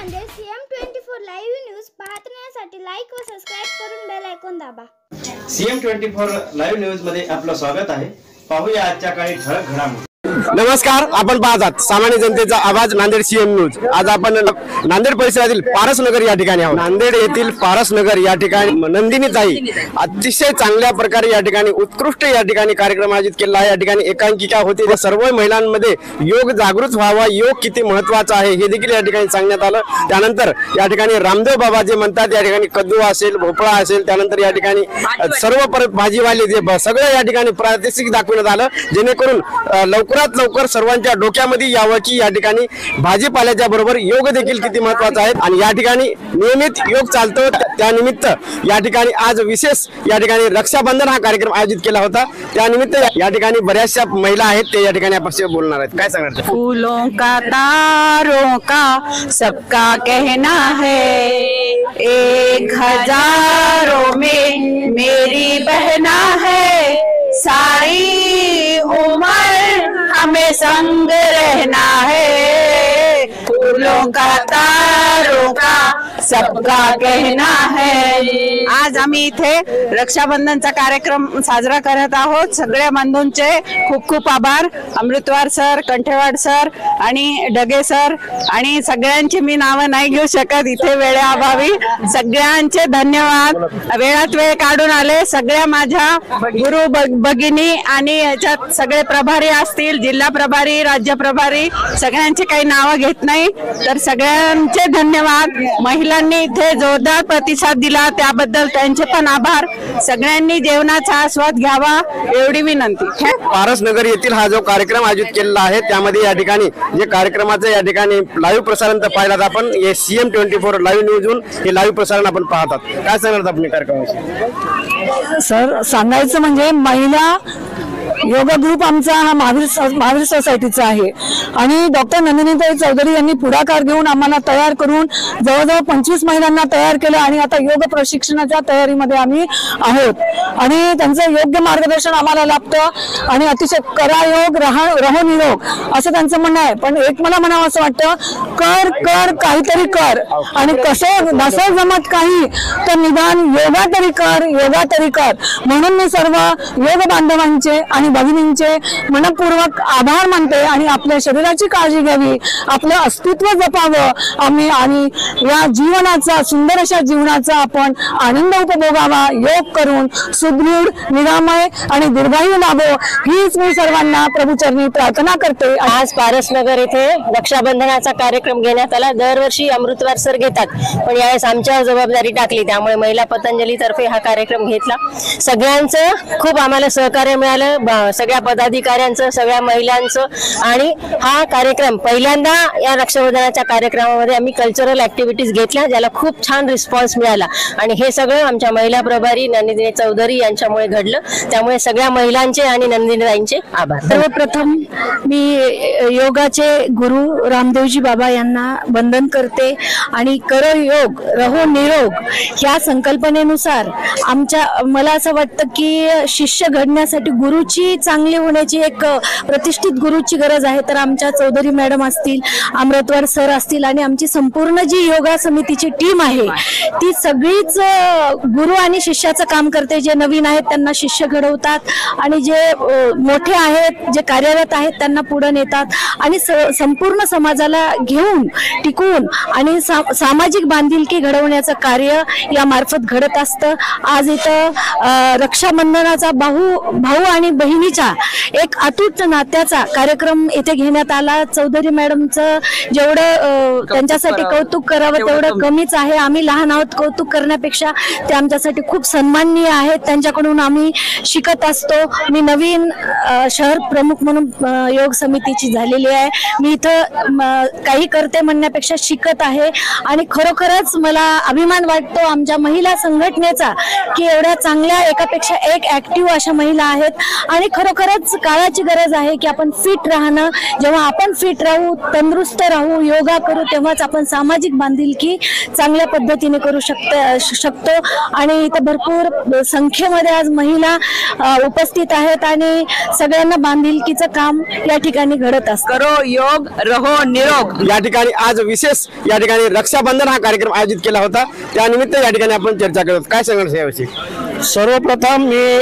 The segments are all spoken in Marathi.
नांदेड CM24 लाईव्ह न्यूज पाहण्यासाठी लाईक व सबस्क्राइब करून बेल आयकॉन दाबा। CM24 लाईव्ह न्यूज मध्ये आपलं स्वागत आहे। पाहूया आजच्या काही ठळक घडामोडी। नमस्कार, आपण पाहतात सामान्य जनतेचा आवाज नांदेड CM न्यूज। आज आपण नांदेड परिसरातील पारसनगर या ठिकाणी आहोत। नांदेड येथील पारसनगर या ठिकाणी नंदिनी ताई अतिशय चांगल्या प्रकारे या ठिकाणी उत्कृष्ट या ठिकाणी कार्यक्रम आयोजित केला आहे। या ठिकाणी एकांकिका होती, सर्व महिलांमध्ये योग जागृत व्हावा, योग किती महत्त्वाचा आहे हे देखील या ठिकाणी सांगण्यात आलं। त्यानंतर या ठिकाणी रामदेव बाबा जे म्हणतात, या ठिकाणी कद्दू असेल, भोपळा असेल, त्यानंतर या ठिकाणी सर्व परत भाजीवाले जे सगळं या ठिकाणी प्रात्यक्षिक दाखवण्यात आलं, जेणेकरून लवकरात लवकर सर्वांच्या डोक्यामध्ये यावं की या ठिकाणी भाजीपाल्याच्या बरोबर योग देखील किती महत्त्वाचा आहे। आणि या ठिकाणी नियमित योग चालतो, त्यानिमित्त या ठिकाणी आज विशेष या ठिकाणी रक्षाबंधन हा कार्यक्रम आयोजित केला होता। त्यानिमित्त या ठिकाणी बऱ्याचशा महिला आहेत, ते या ठिकाणी आपल्याशी बोलणार आहेत। काय सांगणार? फूलों का तारों का सबका कहना है, एक हजारों में मेरी बहना है, सारी उम्र हमें संग रहना है, फूलों का तारों का सबका कहना है। आज आम्ही इथे रक्षाबंधनचा कार्यक्रम साजरा करत आहोत। सगळ्या बंधूंचे खूप खूप आभार। अमृतवार सर, कंठेवाड सर आणि डगे सर आणि सगळ्यांची मी नावं नाही घेऊ शकत इथे वेळेअभावी। सगळ्यांचे धन्यवाद, वेळात वेळ काढून आले। सगळ्या माझ्या गुरु भगिनी आणि याच्यात सगळे प्रभारी असतील, जिल्हा प्रभारी, राज्य प्रभारी, सगळ्यांचे काही नावं घेत नाही, तर सगळ्यांचे धन्यवाद। महिलांनी इथे जोरदार प्रतिसाद दिला, त्याबद्दल त्यांचे पण आभार। सगळ्यांनी जेवणाचा आस्वाद घ्यावा एवढी विनंती। पारसनगर येथील हा जो कार्यक्रम आयोजित केलेला आहे, त्यामध्ये या ठिकाणी जे कार्यक्रमाचं या ठिकाणी लाईव्ह प्रसारण तर पाहिलात आपण, हे CM24 लाईव्ह न्यूजहून हे लाईव्ह प्रसारण आपण पाहतात। काय सांगणार आपण कार्यक्रमाविषयी? सर, सांगायचं म्हणजे महिला योगा ग्रुप आमचा हा महावीर सोसायटीचा आहे आणि डॉक्टर नंदिनीताई चौधरी यांनी पुढाकार घेऊन आम्हाला तयार करून जवळजवळ 25 महिलांना तयार केलं आणि आता योग प्रशिक्षणाच्या तयारीमध्ये आम्ही आहोत आणि त्यांचं योग्य मार्गदर्शन आम्हाला लाभतं आणि अतिशय करा योग रहो निरोग असं त्यांचं म्हणणं आहे। पण एक मला म्हणावं असं वाटतं, कर कर काहीतरी कर, आणि कसं नसेल जमत काही तर निदान योगा तरी कर। म्हणून मी सर्व योग बांधवांचे आणि भगिनींचे मनपूर्वक आभार मानते आणि आपल्या शरीराची काळजी घ्यावी, आपलं अस्तित्व जपावं आम्ही आणि या जीवनाचा, सुंदर अशा जीवनाचा आपण आनंद उपभोगावा। योग करून सुदृढ, निरामय आणि दीर्घायू लाभो हीच मी सर्वांना प्रभूचरणी प्रार्थना करते। आज पारसनगर येथे रक्षाबंधनाचा कार्यक्रम घेण्यात आला। दरवर्षी अमृतवार सर घेतात, पण यावेळेस आमच्यावर जबाबदारी टाकली, त्यामुळे महिला पतंजली तर्फे हा कार्यक्रम घेतला। सगळ्यांचं खूप आम्हाला सहकार्य मिळालं, सगळ्या पदाधिकाऱ्यांचं, सगळ्या महिलांचं। आणि हा कार्यक्रम पहिल्यांदा या रक्षाबंधनाच्या कार्यक्रमामध्ये आम्ही कल्चरल ऍक्टिव्हिटीज घेतल्या, ज्याला खूप छान रिस्पॉन्स मिळाला आणि हे सगळं आमच्या महिला प्रभारी नंदिनी चौधरी यांच्यामुळे घडलं। त्यामुळे सगळ्या महिलांचे आणि नंदिनीताईंचे आभार। सर्वप्रथम मी योगाचे गुरु रामदेवजी बाबा यांना वंदन करते आणि करो योग रहो निरोग ह्या संकल्पनेनुसार मला असं वाटतं की शिष्य घडण्यासाठी गुरुची चांगली होण्याची एक प्रतिष्ठित गुरुची गरज आहे। तर आमच्या चौधरी मॅडम असतील, अमृतवार सर असतील आणि आमची संपूर्ण जी योगा समितीची टीम आहे ती सगळीच गुरु आणि शिष्याचं काम करते। जे नवीन आहेत त्यांना शिष्य घडवतात आणि जे मोठे आहेत, जे कार्यरत आहेत त्यांना पुढे नेतात आणि संपूर्ण समाजाला घेऊन टिकून आणि सामाजिक बांधिलकी घडवण्याचं कार्य यामार्फत घडत असतं। आज इथं रक्षाबंधनाचा भाऊ आणि बहिणीचा एक अतूट नात्याचा कार्यक्रम इथे घेण्यात आला। चौधरी मॅडमचं जेवढं त्यांच्यासाठी कौतुक करावं तेवढं कमीच आहे। आम्ही लहान आहोत, कौतुक करण्यापेक्षा ते आमच्यासाठी खूप सन्माननीय आहेत, त्यांच्याकडून आम्ही शिकत असतो। मी नवीन शहर प्रमुख म्हणून योग समितीची झालेली आहे। मी इथं काही करते म्हणण्यापेक्षा शिकत आहे आणि खरोखरच मला अभिमान वाटतो आमच्या महिला संघटनेचा की एवढ्या चांगल्या एकापेक्षा एक ऍक्टिव्ह अशा महिला आहेत आणि खरोखरच काळाची गरज आहे की आपण फिट राहणं. जेव्हा आपण फिट राहू, तंदुरुस्त राहू, योगा करू, तेव्हाच आपण सामाजिक बांधिलकी चांगल्या पद्धतीने करू शकतो. आणि इथं भरपूर संख्येमध्ये आज महिला उपस्थित आहेत आणि सगळ्यांना बांधिलकीचं काम या ठिकाणी घडत असतं. करो योग, रहो निरोग. या ठिकाणी आज विशेष या ठिकाणी रक्षाबंधन हा कार्यक्रम आयोजित केला होता. त्यानिमित्त या ठिकाणी आपण चर्चा करत. काय सांगणार याविषयी? सर्वप्रथम मी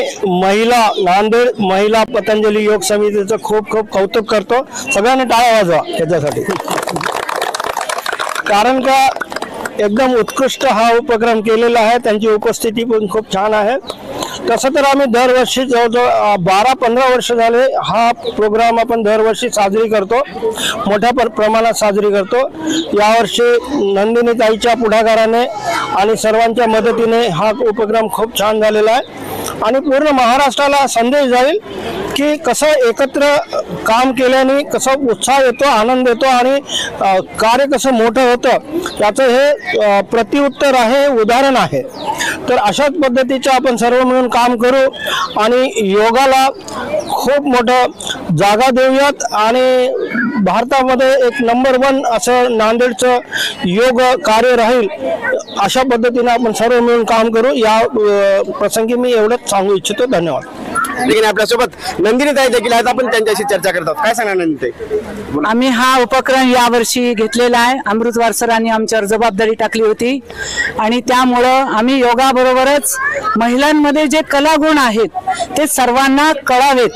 नांदेड महिला पतंजली योग समितीचं खूप खूप कौतुक करतो. सगळ्यांनी टाळ्या वाजवा त्याच्यासाठी, कारण का एकदम उत्कृष्ट हा उपक्रम केलेला आहे. त्यांची उपस्थिती पण खूप छान आहे. तसं तर आम्ही दरवर्षी जवळजवळ 12-15 वर्ष झाले हा प्रोग्राम आपण दरवर्षी साजरी करतो, मोठ्या प्रमाणात साजरी करतो. यावर्षी नंदिनी ताईच्या पुढाकाराने आणि सर्वांच्या मदतीने हा उपक्रम खूप छान झालेला आहे आणि पूर्ण महाराष्ट्राला संदेश जाईल की कसं एकत्र काम केल्याने कसं उत्साह येतो, आनंद येतो आणि कार्य कसं मोठं होतं याचं हे प्रतिउत्तर आहे, उदाहरण आहे. तर अशाच पद्धतीचं आपण सर्व मिळून काम करू आणि योगाला खूप मोठं जागा देऊयात आणि भारतामध्ये एक नंबर 1 असं नांदेडचं योग कार्य राहील, अशा पद्धतीने आपण सर्व मिळून काम करू. या प्रसंगी मी एवढंच सांगू इच्छितो. धन्यवाद. लेकिन आपल्यासोबत नंदिनी ताई देखील आहेत. आपण त्यांच्याशी चर्चा करत आहोत. काय सांगणार नंदिनी ताई? आम्ही हा उपक्रम यावर्षी घेतलेला आहे. अमृतवार सरांनी आमच्यावर जबाबदारी टाकली होती आणि त्यामुळं आम्ही योगाबरोबरच महिलांमध्ये जे कलागुण आहेत ते सर्वांना कळावेत,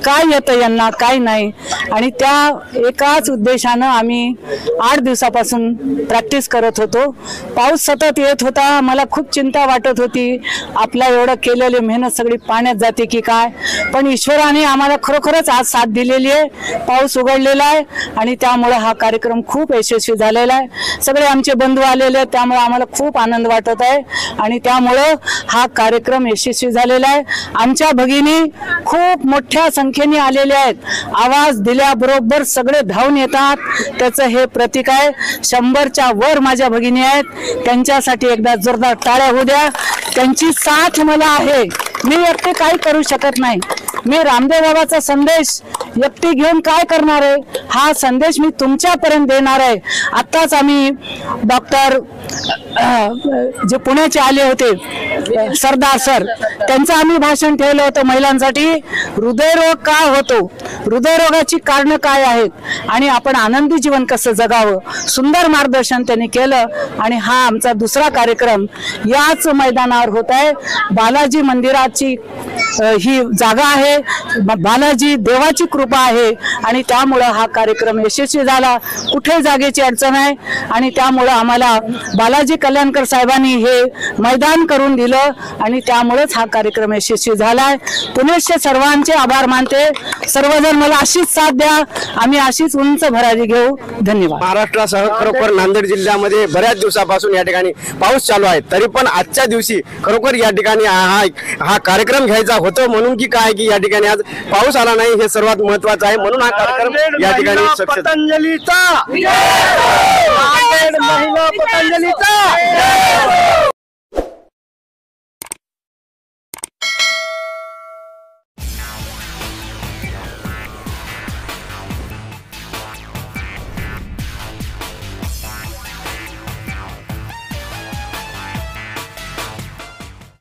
काय येतं यांना काय नाही. आणि त्या एकाच उद्देशानं आम्ही 8 दिवसापासून प्रॅक्टिस करत होतो. पाऊस सतत येत होता. मला खूप चिंता वाटत होती, आपला एवढं केलेली मेहनत सगळी पाण्यात जाते की काय. पण ईश्वराने आम्हाला खरोखरच आज साथ दिलेली आहे. पाऊस उघडलेला आहे आणि त्यामुळे हा कार्यक्रम खूप यशस्वी झालेला आहे. सगळे आमचे बंधू आलेले आहेत, त्यामुळे आम्हाला खूप आनंद वाटत आहे आणि त्यामुळं हा कार्यक्रम यशस्वी झालेला आहे. आमच्या भगिनी खूप मोठ्या संख्येने आलेल्या आहेत. आवाज दिल्याबरोबर सगळे धावून येतात, त्याचं हे प्रतीक आहे. 100च्या वर माझ्या भगिनी आहेत. त्यांच्यासाठी एकदा जोरदार टाळ्या होऊ द्या. त्यांची साथ मला आहे. मी एकटे काही करू शकत नाही. मी रामदेव बाबाचा संदेश एकटी घेऊन काय करणार आहे, हा संदेश मी तुमच्यापर्यंत देणार आहे. आत्ताच आम्ही डॉक्टर जे पुण्याचे आले होते सरदार सर, त्यांचं आम्ही भाषण ठेवलं होतं महिलांसाठी. हृदयरोग का होतो, हृदयरोगाची कारणं काय आहेत आणि आपण आनंदी जीवन कसं जगावं, सुंदर मार्गदर्शन त्यांनी केलं. आणि हा आमचा दुसरा कार्यक्रम याच मैदानावर होत आहे. बालाजी मंदिराची ही जागा आहे, बालाजी देवाची कृपा आहे आणि त्यामुळं हा कार्यक्रम यशस्वी झाला. कुठे जागेची अडचण आहे आणि त्यामुळं आम्हाला बालाजी कल्याणकर साहेबांनी हे मैदान करून दिलं आणि त्यामुळेच हा कार्यक्रम यशस्वी झालाय. पुनश्च सर्वांचे आभार मानते. सर्वजण मला अशीच साथ द्या, आम्ही अशीच उंच भरारी घेऊ. धन्यवाद. महाराष्ट्रासह खरोखर नांदेड जिल्ह्यामध्ये बऱ्याच दिवसापासून या ठिकाणी पाऊस चालू आहे, तरी पण आजच्या दिवशी खरोखर या ठिकाणी हा कार्यक्रम घ्यायचा होतो. म्हणून की काय की या ठिकाणी आज पाऊस आला नाही, हे सर्वात महत्वाचं आहे. म्हणून हा कार्यक्रम या ठिकाणी पतंजलीचा महिला पतंजलीचा